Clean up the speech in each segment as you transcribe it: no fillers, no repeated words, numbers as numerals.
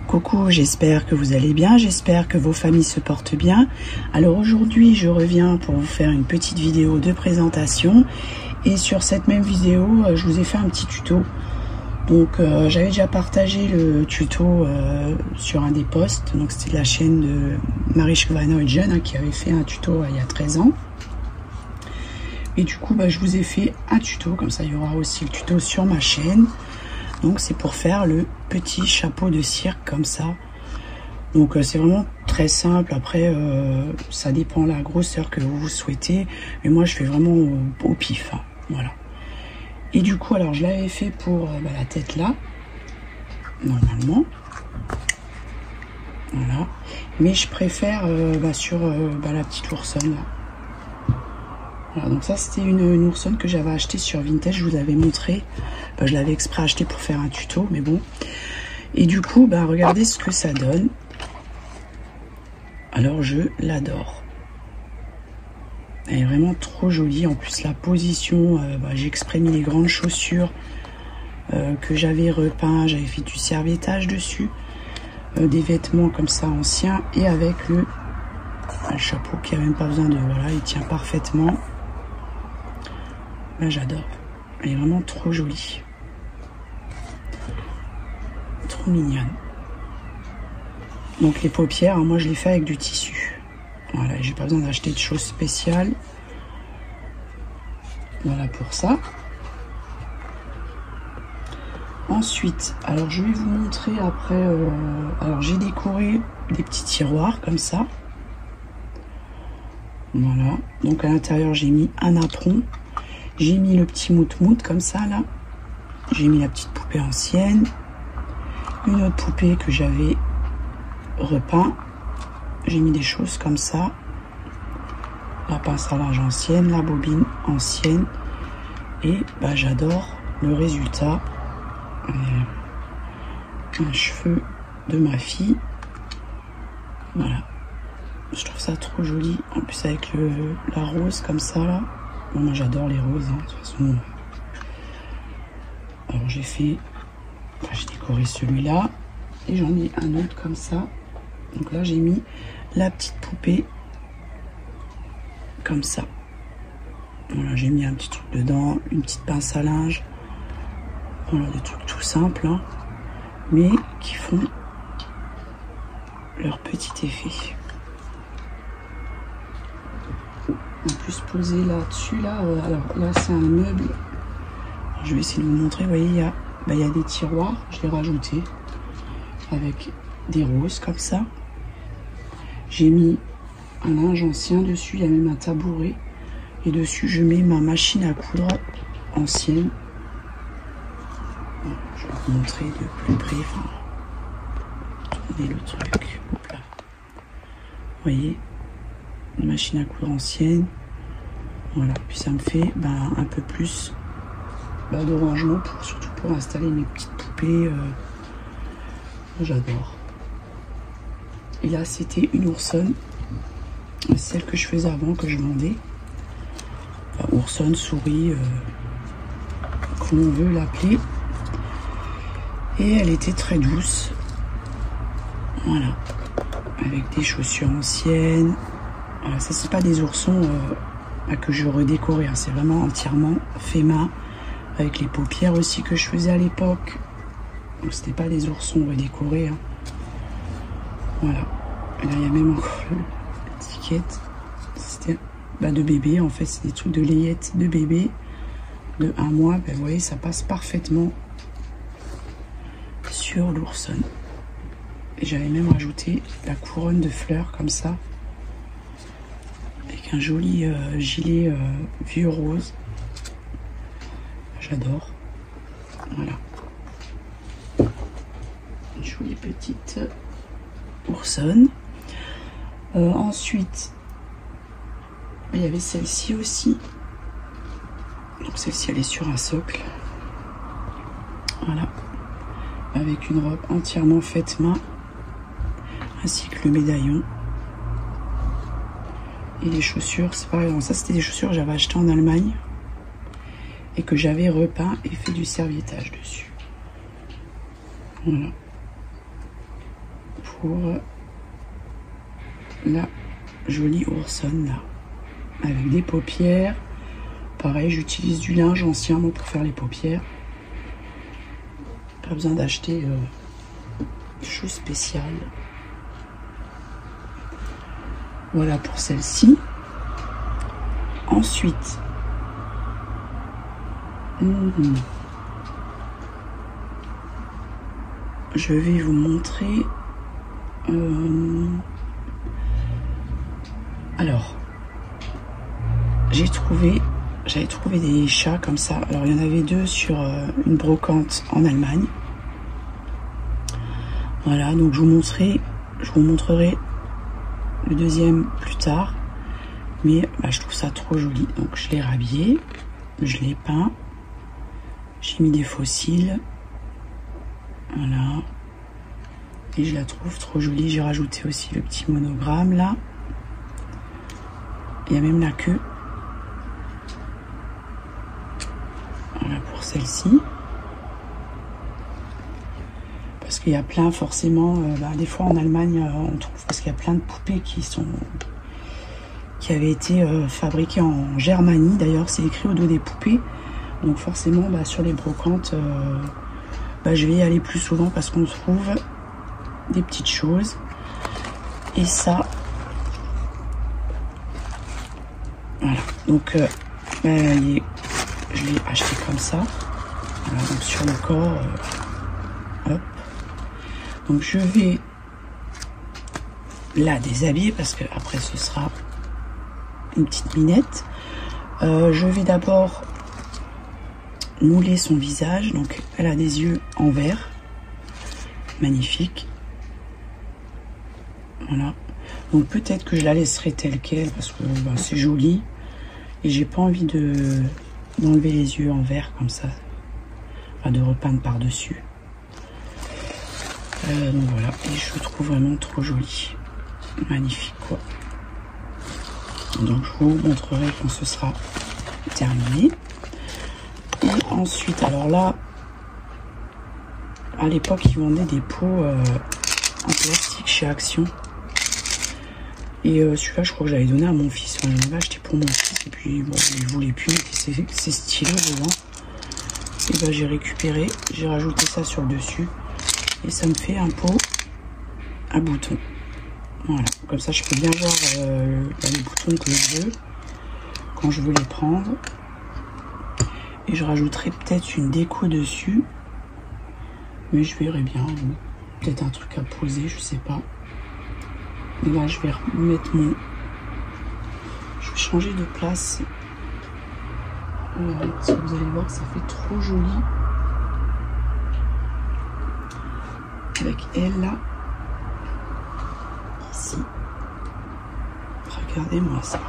Coucou, j'espère que vous allez bien, j'espère que vos familles se portent bien. Alors aujourd'hui, je reviens pour vous faire une petite vidéo de présentation. Et sur cette même vidéo, je vous ai fait un petit tuto. Donc j'avais déjà partagé le tuto sur un des posts. Donc c'était de la chaîne de Marichke Van-Oudjen qui avait fait un tuto il y a 13 ans. Et du coup, je vous ai fait un tuto, comme ça il y aura aussi le tuto sur ma chaîne. Donc c'est pour faire le petit chapeau de cirque comme ça. Donc c'est vraiment très simple. Après ça dépend de la grosseur que vous souhaitez. Mais moi je fais vraiment au pif. Hein. Voilà. Et du coup alors je l'avais fait pour la tête là. Normalement. Voilà. Mais je préfère sur la petite oursonne là. Voilà, donc ça c'était une oursonne que j'avais achetée sur Vinted, je vous avais montré. Je l'avais exprès acheté pour faire un tuto, mais bon. Et du coup, regardez ce que ça donne. Alors je l'adore. Elle est vraiment trop jolie. En plus la position, j'ai exprès mis les grandes chaussures que j'avais repeint. J'avais fait du serviettage dessus. Des vêtements comme ça anciens. Et avec le chapeau qui n'a même pas besoin de... Voilà, il tient parfaitement. J'adore. Elle est vraiment trop jolie. Trop mignonne. Donc les paupières, moi je les fais avec du tissu. Voilà, j'ai pas besoin d'acheter de choses spéciales. Voilà pour ça. Ensuite, alors je vais vous montrer après. Alors j'ai décoré des petits tiroirs comme ça. Voilà. Donc à l'intérieur j'ai mis un apron. J'ai mis le petit mout-mout comme ça là. J'ai mis la petite poupée ancienne. Une autre poupée que j'avais repeint. J'ai mis des choses comme ça. La pince à linge ancienne, la bobine ancienne. Et j'adore le résultat. Un cheveu de ma fille. Voilà. Je trouve ça trop joli. En plus avec la rose comme ça là. Bon, moi j'adore les roses. Hein, de toute façon. Alors j'ai fait... j'ai décoré celui-là. Et j'en ai un autre comme ça. Donc là j'ai mis la petite poupée. Comme ça. Voilà, j'ai mis un petit truc dedans. Une petite pince à linge. Voilà, des trucs tout simples. Hein, mais qui font leur petit effet. En plus posé là-dessus là, alors là c'est un meuble. Alors, je vais essayer de vous montrer. Vous voyez, il y a des tiroirs, je l'ai rajouté avec des roses comme ça. J'ai mis un linge ancien dessus, il y a même un tabouret et dessus je mets ma machine à coudre ancienne. Je vais vous montrer de plus près. Tournez le truc. Hop là. Vous voyez, une machine à coudre ancienne. Voilà, puis ça me fait un peu plus de rangement, surtout pour installer mes petites poupées. J'adore. Et là c'était une oursonne, celle que je faisais avant, que je vendais. Oursonne, souris, comme on veut l'appeler. Et elle était très douce. Voilà, avec des chaussures anciennes. Voilà, ça c'est pas des oursons que je redécorais, hein. C'est vraiment entièrement fait main, avec les paupières aussi que je faisais à l'époque. Donc c'était pas des oursons redécorés. Hein. Voilà. Et là il y a même encore l'étiquette. C'était de bébé, en fait c'est des trucs de layette de bébé de 1 mois. Vous voyez, ça passe parfaitement sur l'oursonne. Et j'avais même rajouté la couronne de fleurs comme ça, avec un joli gilet vieux rose. J'adore. Voilà. Une jolie petite oursonne. Ensuite, il y avait celle-ci aussi. Donc celle-ci elle est sur un socle. Voilà. Avec une robe entièrement faite main. Ainsi que le médaillon. Et les chaussures, c'est pareil. Ça c'était des chaussures que j'avais achetées en Allemagne. Et que j'avais repeint et fait du serviettage dessus. Voilà. pour la jolie oursonne là, avec des paupières. Pareil, j'utilise du linge ancien moi pour faire les paupières. Pas besoin d'acheter des choses spéciales. Voilà pour celle-ci. Ensuite, je vais vous montrer. Alors, j'avais trouvé des chats comme ça. Alors, il y en avait deux sur une brocante en Allemagne. Voilà, donc je vous montrerai le deuxième plus tard. Mais je trouve ça trop joli. Donc, je l'ai rhabillé, je l'ai peint. J'ai mis des fossiles. Voilà. Et je la trouve trop jolie. J'ai rajouté aussi le petit monogramme là. Il y a même la queue. Voilà pour celle-ci. Parce qu'il y a plein, forcément, des fois en Allemagne, on trouve, parce qu'il y a plein de poupées qui avaient été fabriquées en Germanie. D'ailleurs, c'est écrit au dos des poupées. Donc forcément, sur les brocantes, je vais y aller plus souvent parce qu'on trouve des petites choses. Et ça, voilà. Donc, je l'ai acheté comme ça. Voilà, donc sur le corps, hop. Donc je vais la déshabiller parce que après ce sera une petite minette. Je vais d'abord mouler son visage. Donc elle a des yeux en vert, magnifique. Voilà. Donc peut-être que je la laisserai telle quelle parce que c'est joli et j'ai pas envie d'enlever les yeux en vert comme ça, de repeindre par dessus. Donc voilà, et je le trouve vraiment trop joli, magnifique quoi. Donc je vous montrerai quand ce sera terminé. Et ensuite, alors là, à l'époque ils vendaient des pots en plastique chez Action. Et celui-là, je crois que j'avais donné à mon fils. On l'avait acheté pour mon fils. Et puis, bon, il voulait plus. C'est stylé devant. Et j'ai récupéré. J'ai rajouté ça sur le dessus. Et ça me fait un pot à boutons. Voilà. Comme ça, je peux bien voir les boutons que je veux. Quand je veux les prendre. Et je rajouterai peut-être une déco dessus. Mais je verrai bien. Peut-être un truc à poser, je sais pas. Et là, je vais remettre mon... Je vais changer de place. Parce que vous allez voir que ça fait trop joli. Avec elle, là. Ici. Regardez-moi ça.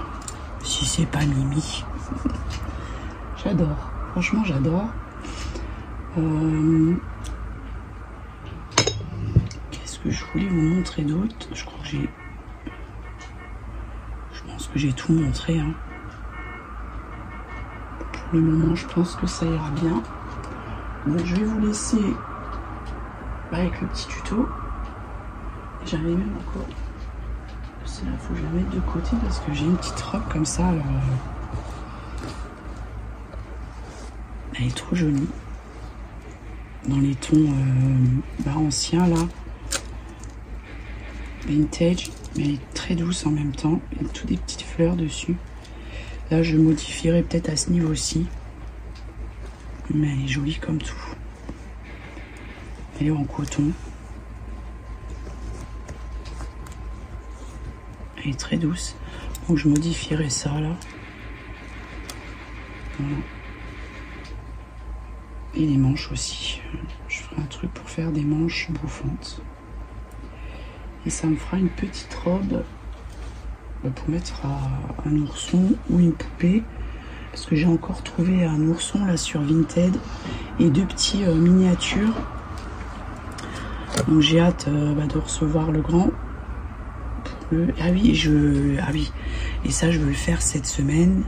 Si c'est pas Mimi. J'adore. Franchement, j'adore. Qu'est-ce que je voulais vous montrer d'autre? Je crois que j'ai... Je pense que j'ai tout montré. Hein. Pour le moment, je pense que ça ira bien. Donc, je vais vous laisser avec le petit tuto. J'avais même encore... Celle-là, il faut que je la mette de côté parce que j'ai une petite robe comme ça. Alors, elle est trop jolie. Dans les tons anciens, là. Vintage, mais elle est très douce en même temps. Il y a toutes des petites fleurs dessus. Là, je modifierai peut-être à ce niveau-ci. Mais elle est jolie comme tout. Elle est en coton. Elle est très douce. Donc, je modifierai ça, là. Voilà. Et les manches aussi. Je ferai un truc pour faire des manches bouffantes. Et ça me fera une petite robe pour mettre à un ourson ou une poupée. Parce que j'ai encore trouvé un ourson là sur Vinted. Et deux petits miniatures. Donc j'ai hâte de recevoir le grand. Ah oui, et ça je veux le faire cette semaine.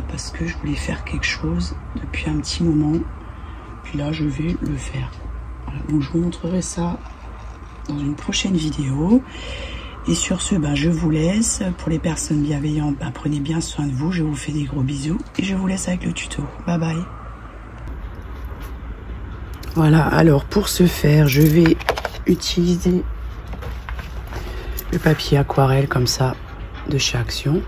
Parce que je voulais faire quelque chose depuis un petit moment. Puis là je vais le faire. Voilà, donc je vous montrerai ça dans une prochaine vidéo. Et sur ce, je vous laisse. Pour les personnes bienveillantes, prenez bien soin de vous. Je vous fais des gros bisous et je vous laisse avec le tuto. Bye bye. Voilà, alors pour ce faire, je vais utiliser le papier aquarelle comme ça de chez Action.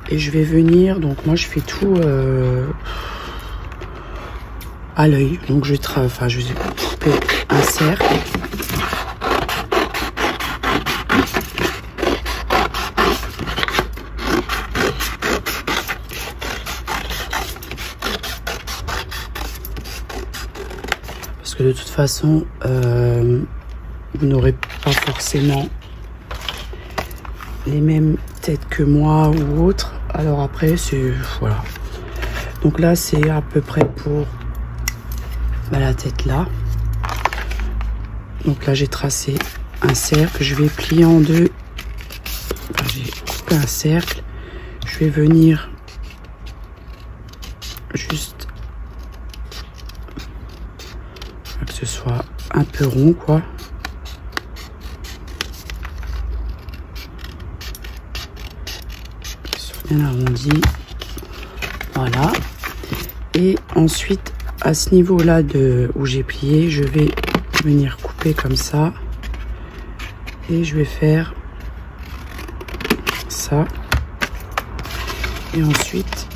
Et je vais venir, donc moi je fais tout à l'œil. Donc je vais couper un cercle. Parce que de toute façon, vous n'aurez pas forcément les mêmes têtes que moi ou autres. Alors après, c'est voilà. Donc là, c'est à peu près pour la tête là. Donc là, j'ai tracé un cercle. Je vais plier en deux. J'ai coupé un cercle. Je vais venir juste que ce soit un peu rond, quoi. Bien arrondi, voilà. Et ensuite à ce niveau là où j'ai plié, je vais venir couper comme ça et je vais faire ça. Et ensuite,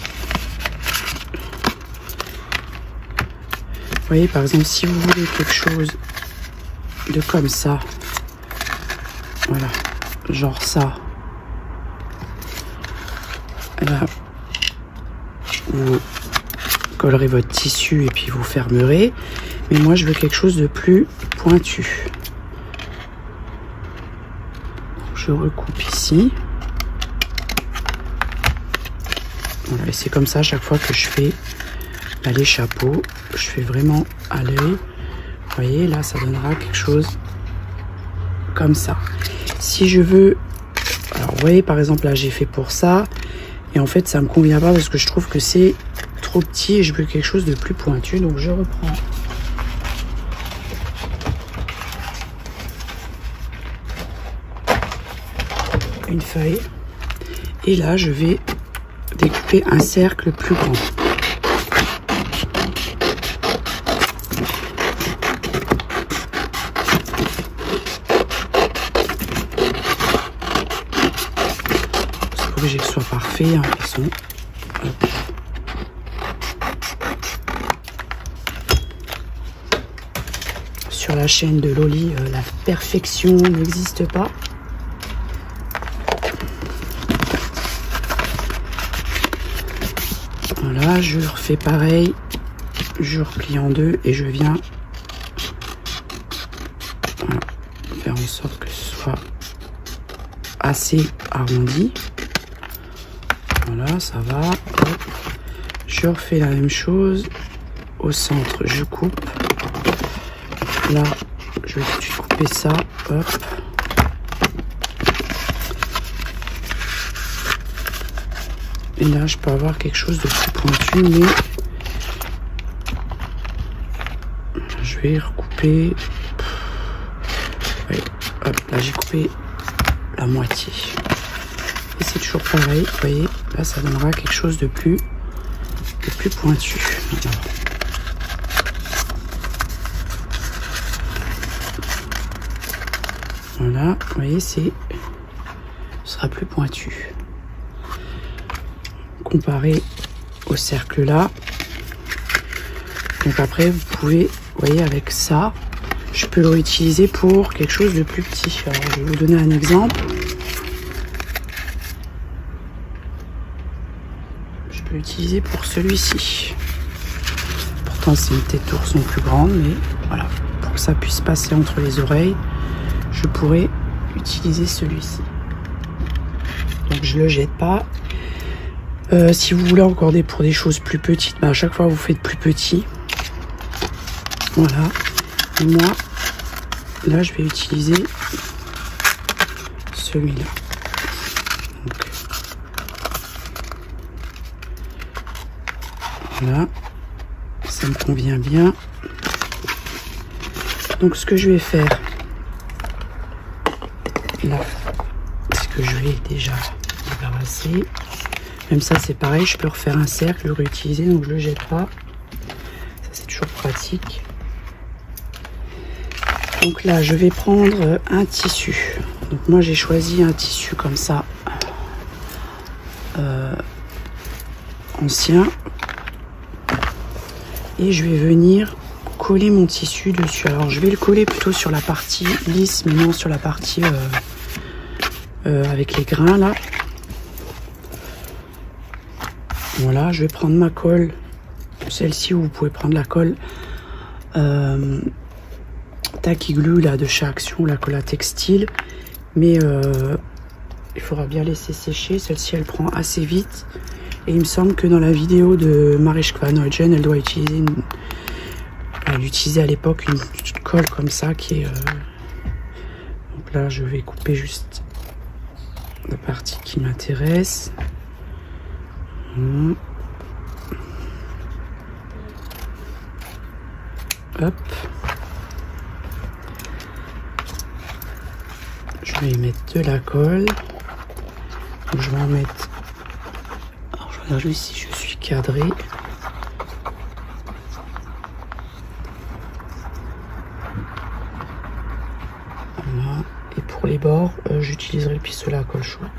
vous voyez, par exemple, si vous voulez quelque chose de comme ça, voilà, genre ça, là, vous collerez votre tissu et puis vous fermerez. Mais moi, je veux quelque chose de plus pointu. Je recoupe ici. Voilà, et c'est comme ça à chaque fois que je fais les chapeaux. Je fais vraiment à l'œil. Vous voyez, là, ça donnera quelque chose comme ça. Si je veux... Alors, vous voyez, par exemple, là, j'ai fait pour ça. Et en fait, ça me convient pas parce que je trouve que c'est trop petit et je veux quelque chose de plus pointu. Donc, je reprends une feuille. Et là, je vais découper un cercle plus grand. Que ce soit parfait, hein, de toute façon. Sur la chaîne de Loli, la perfection n'existe pas. Voilà, je refais pareil, je replie en deux et je viens faire en sorte que ce soit assez arrondi. Voilà, ça va. Hop. Je refais la même chose. Au centre, je coupe. Là, je vais tout de suite couper ça. Hop. Et là, je peux avoir quelque chose de plus pointu, mais je vais recouper. Ouais. Hop, là, j'ai coupé la moitié. Et c'est toujours pareil, vous voyez, là ça donnera quelque chose de plus pointu. Voilà, vous voyez, ce sera plus pointu. Comparé au cercle là. Donc après, vous pouvez, vous voyez, avec ça, je peux le réutiliser pour quelque chose de plus petit. Alors, je vais vous donner un exemple. Utiliser pour celui-ci. Pourtant c'est une tête d'ourson plus grande, mais voilà, pour que ça puisse passer entre les oreilles, je pourrais utiliser celui-ci. Donc je le jette pas. Si vous voulez encore pour des choses plus petites, à chaque fois vous faites plus petit. Voilà. Et moi, là je vais utiliser celui-là. Voilà, ça me convient bien. Donc ce que je vais faire là, ce que je vais déjà débarrasser, même ça c'est pareil, je peux refaire un cercle, le réutiliser, donc je le jette pas, ça c'est toujours pratique. Donc là je vais prendre un tissu, donc moi j'ai choisi un tissu comme ça, ancien, et je vais venir coller mon tissu dessus. Alors je vais le coller plutôt sur la partie lisse, mais non sur la partie avec les grains là. Voilà, je vais prendre ma colle, celle-ci, où vous pouvez prendre la colle Tacky Glue là de chez Action, la colle à textile, mais il faudra bien laisser sécher. Celle-ci elle prend assez vite, et il me semble que dans la vidéo de Mariska Van Huygen, elle doit utiliser elle utilisait à l'époque une petite colle comme ça qui est donc là je vais couper juste la partie qui m'intéresse. Hop, je vais y mettre de la colle, donc je vais en mettre, alors je regarde juste si je suis cadré. Voilà. Et pour les bords, j'utiliserai le pistolet à colle chaude.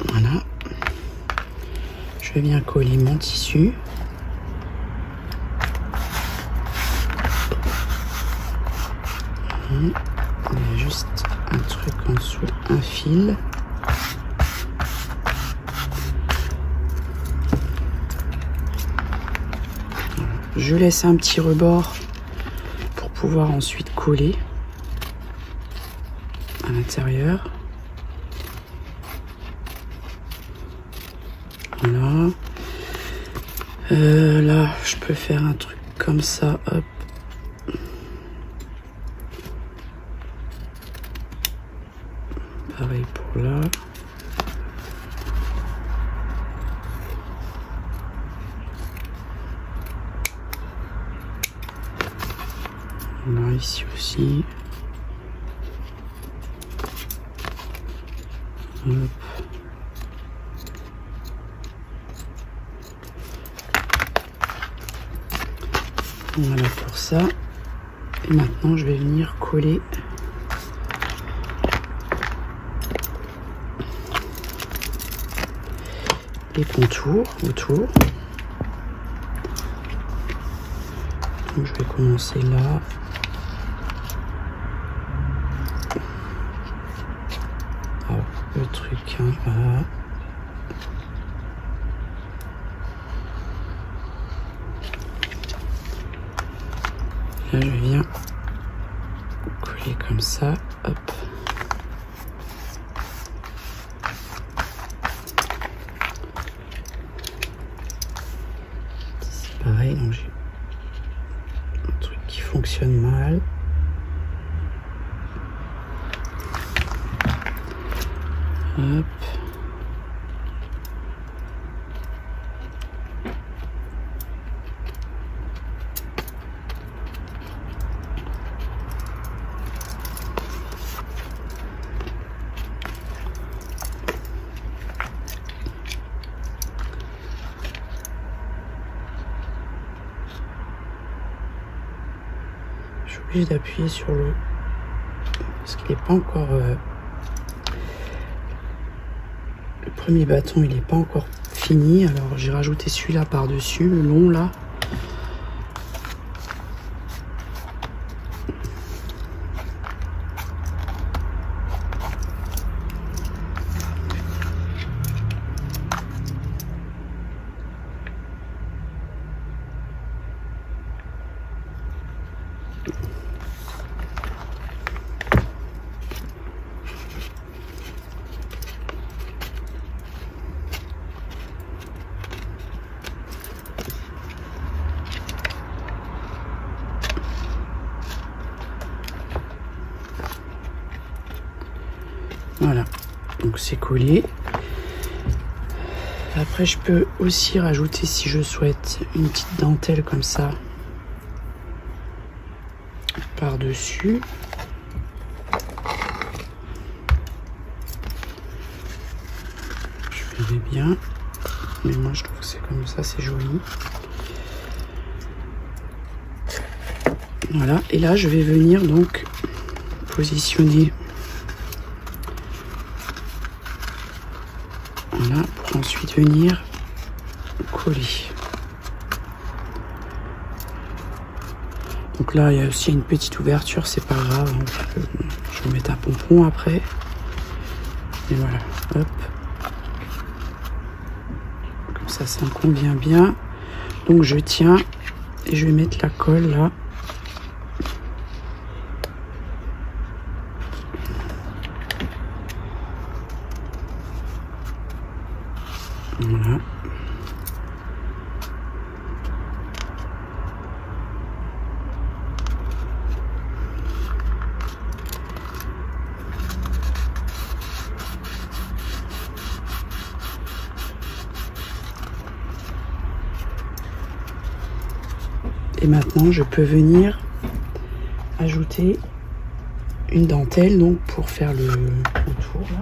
Voilà. Je viens coller mon tissu. Il y a juste un truc en dessous, un fil. Je laisse un petit rebord pour pouvoir ensuite coller à l'intérieur. Voilà. Là, je peux faire un truc comme ça, hop. Pareil pour là. Là, ici aussi. Hop. Voilà pour ça. Et maintenant, je vais venir coller les contours autour. Donc, je vais commencer là. Alors, le truc hein, là. Là, je viens coller comme ça, hop. C'est pareil, donc j'ai un truc qui fonctionne mal. Hop. Je suis obligée d'appuyer sur le... parce qu'il n'est pas encore... Le premier bâton, il n'est pas encore fini. Alors j'ai rajouté celui-là par-dessus, le long là. Voilà, donc c'est collé. Après, je peux aussi rajouter, si je souhaite, une petite dentelle comme ça par-dessus. Je verrai bien, mais moi je trouve que c'est comme ça, c'est joli. Voilà, et là je vais venir donc positionner, voilà, pour ensuite venir coller. Donc là il y a aussi une petite ouverture, c'est pas grave, hein, je vais mettre un pompon après. Et voilà, hop. Comme ça me convient bien. Donc je tiens et je vais mettre la colle là. Voilà. Et maintenant, je peux venir ajouter une dentelle donc pour faire le tour là.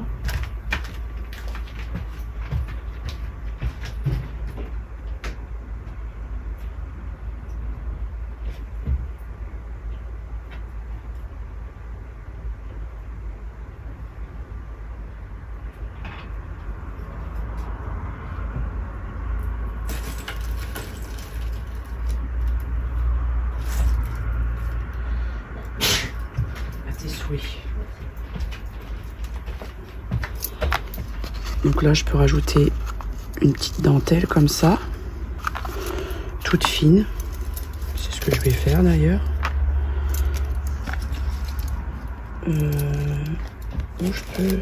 Donc là, je peux rajouter une petite dentelle comme ça, toute fine. C'est ce que je vais faire d'ailleurs. Où je peux...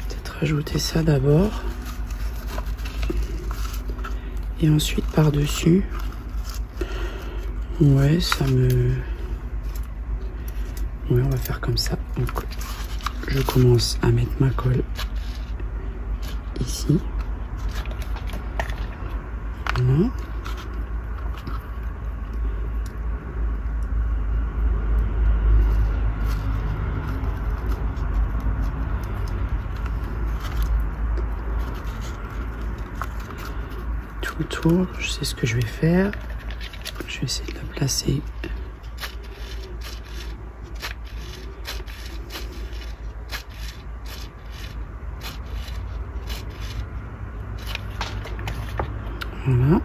peut-être rajouter ça d'abord. Et ensuite par-dessus. Ouais, ça me... Ouais, on va faire comme ça. Donc, je commence à mettre ma colle ici. Voilà. Tout autour, je sais ce que je vais faire. Je vais essayer de la placer. Voilà.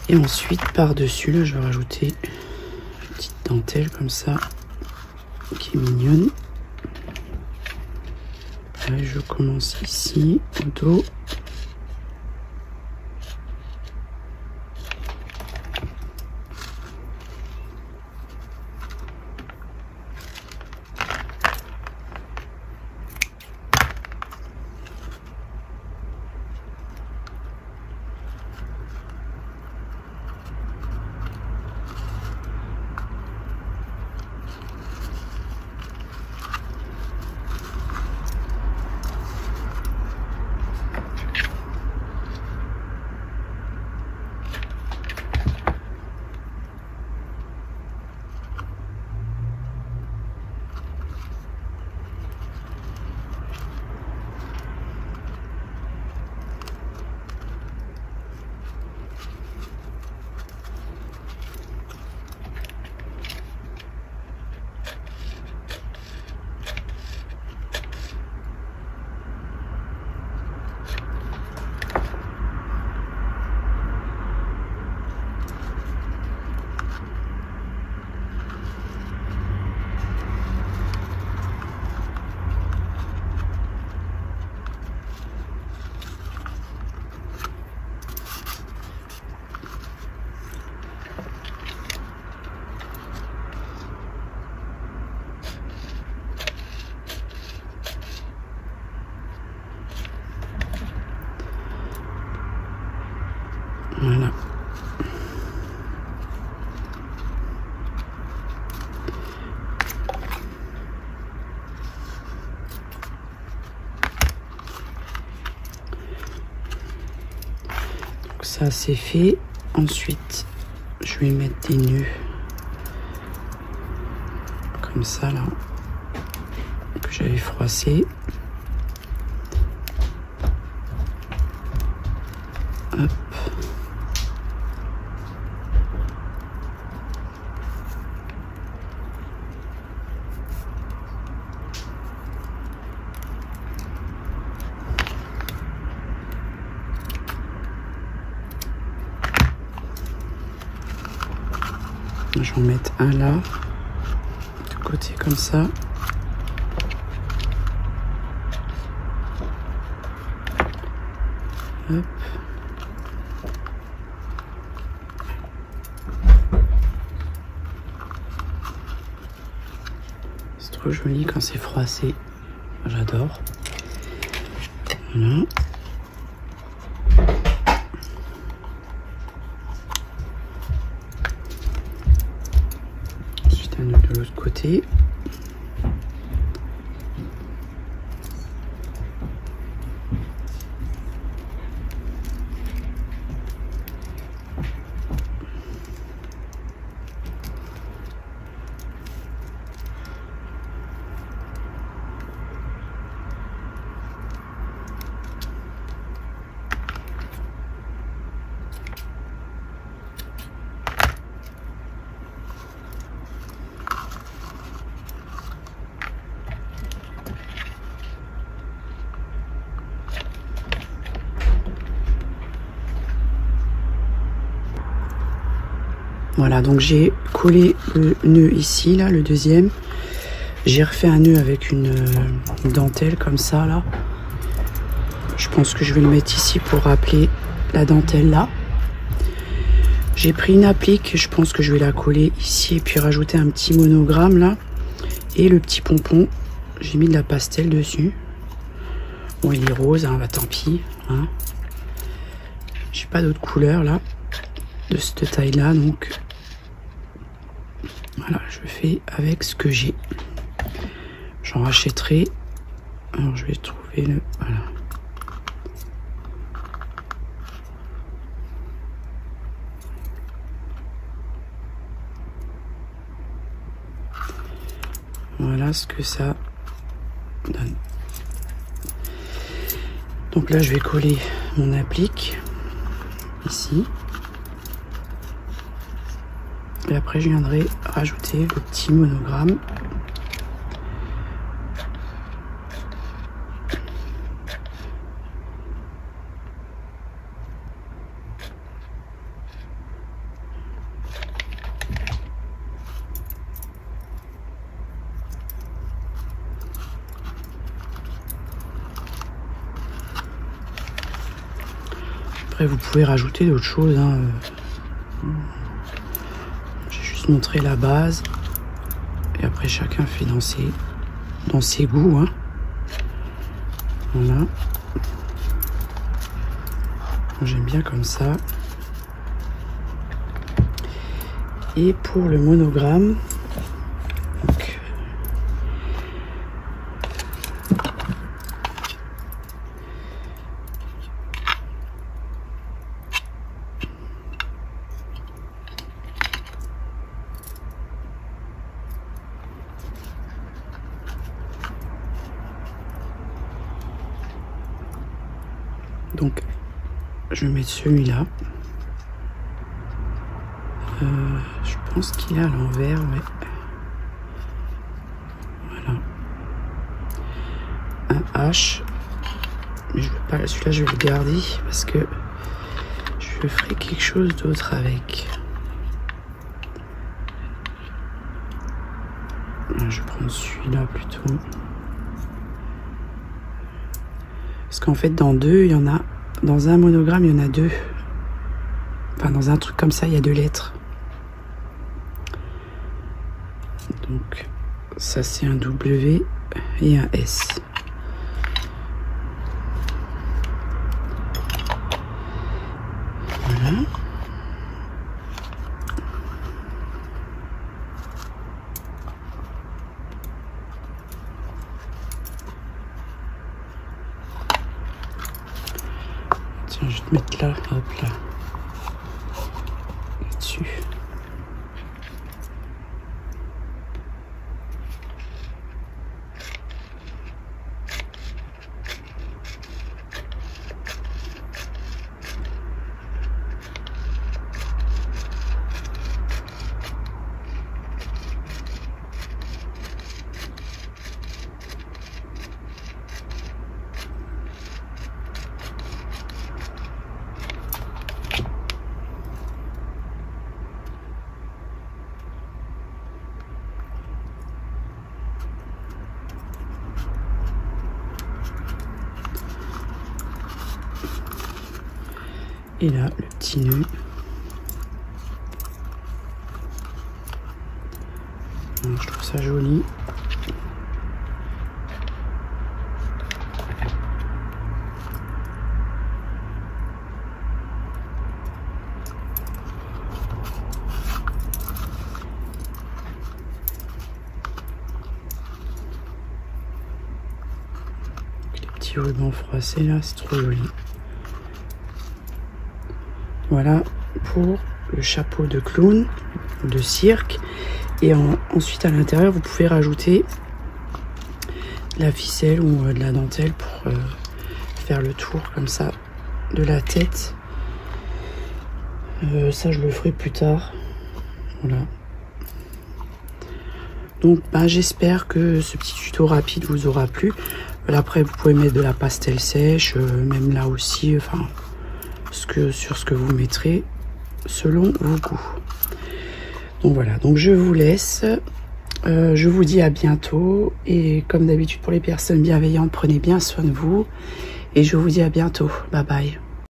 Et ensuite, par-dessus, là, je vais rajouter une petite dentelle comme ça, qui est mignonne. Là, je commence ici, au dos. Voilà. Donc ça c'est fait. Ensuite, je vais mettre des nœuds comme ça là, que j'avais froissé. Hop. Je vais en mettre un là, de côté comme ça. Hop. C'est trop joli quand c'est froissé. J'adore. Voilà. Ensuite un nœud de l'autre côté. Voilà, donc j'ai collé le nœud ici, là, le deuxième. J'ai refait un nœud avec une dentelle comme ça, là. Je pense que je vais le mettre ici pour rappeler la dentelle là. J'ai pris une applique, je pense que je vais la coller ici et puis rajouter un petit monogramme là. Et le petit pompon, j'ai mis de la pastel dessus. Bon, il est rose, hein, bah tant pis. Hein. J'ai pas d'autres couleurs là, de cette taille là, donc voilà, je fais avec ce que j'ai. J'en rachèterai. Alors je vais trouver le... Voilà. Voilà ce que ça donne. Donc là je vais coller mon applique ici. Et après je viendrai rajouter le petit monogramme. Après vous pouvez rajouter d'autres choses, hein. J'ai juste montré la base et après chacun fait dans ses goûts, hein. Voilà, j'aime bien comme ça. Et pour le monogramme, donc je vais mettre celui-là. Je pense qu'il est à l'envers, ouais. Voilà. Un H. Mais je veux pas, celui-là je vais le garder parce que je ferai quelque chose d'autre avec. Je vais prendre celui-là plutôt. Parce qu'en fait dans deux, il y en a. Dans un monogramme, il y en a deux. Enfin, dans un truc comme ça, il y a deux lettres. Donc, ça c'est un W et un S. Voilà. Voilà. Tiens, je vais te mettre là, hop là, là-dessus. Et là, le petit nœud. Donc, je trouve ça joli. Les petits rubans froissés là, c'est trop joli. Voilà pour le chapeau de clown, de cirque. Et ensuite à l'intérieur, vous pouvez rajouter de la ficelle ou de la dentelle pour faire le tour comme ça de la tête. Ça, je le ferai plus tard. Voilà. Donc, j'espère que ce petit tuto rapide vous aura plu. Après, vous pouvez mettre de la pastel sèche, même là aussi, enfin... sur ce que vous mettrez selon vos goûts. Donc voilà, donc je vous laisse, je vous dis à bientôt et comme d'habitude pour les personnes bienveillantes, prenez bien soin de vous et je vous dis à bientôt, bye bye.